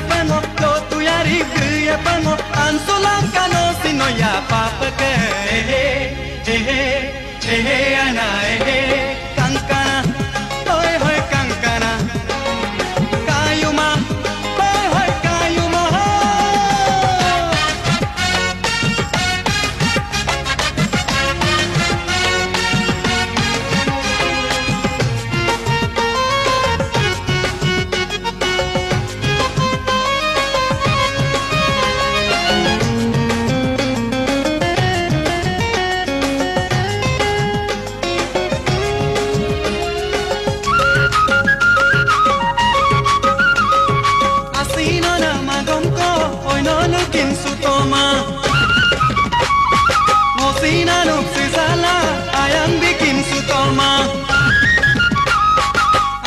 pango lo tu yari ya pango ansulang kano sino ya papa ke ana kankana hoy hoy kankana kayuma hoy hoy kayuma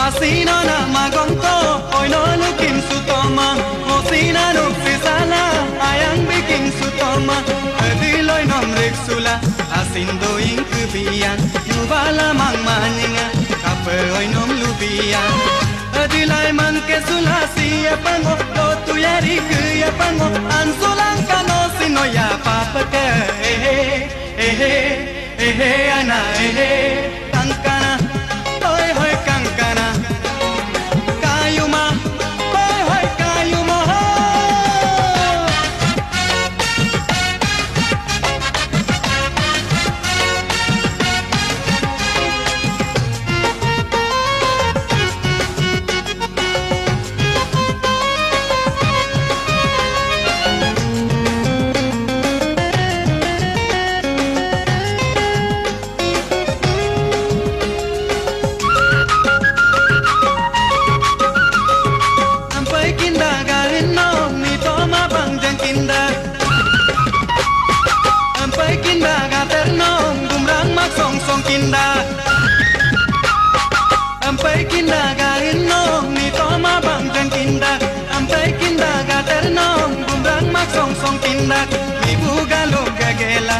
Asino na magongko, hoy no lukim sutoma. Mosina no fisala, ayang biking sutoma. Adiloy nom riksula, asindo ingkubian. Nubala mang maninga, kaperoy nom lubian. Adilay man kesula siya pango, lo tuyari kuya pango. Ansulang kano sino ya papa ke, ana kankana, hoy hoy kankana. Ampai kinda garinong ni toma bangkang kinda. Ampai kinda gaternong bumrang maksong song kinda. Ibu galo gagela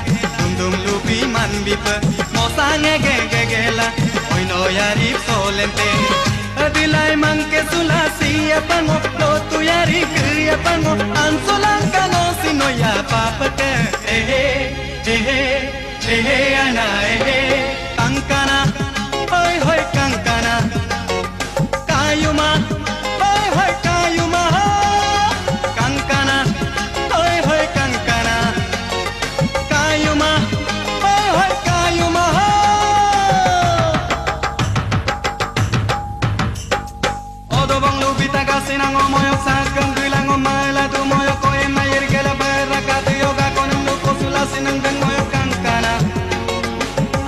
dum lupi man bipa mosange gagela. Oi no yarip solente adilai mangke sulasi apango lo tu yari kriya pango ansulang kano sino ya papa ke ana kankana hoy hoy kankana kayuma hoy hoy kayuma kankana hoy hoy kankana kayuma hoy hoy kayuma odo bang lubita kasinang omoyok sakang bilang omala tu moyok ko emayir gela beraka yoga konum luko sulasinang dang moyok kankana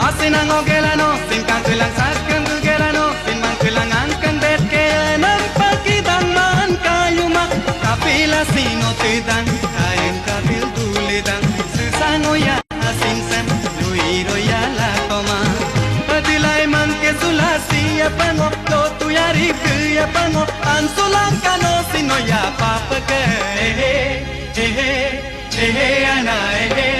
asinang ogelano sin kantulang sakang gelano sin mangkulangan kan bet ke nampak kitang man kayuma kapila sino tidang kain kabil tulidang susango ya asin sem luiro ya la toma adilai man ke sulasi apango lo tu yari ya pango ansulang kano sino ya papa ke ana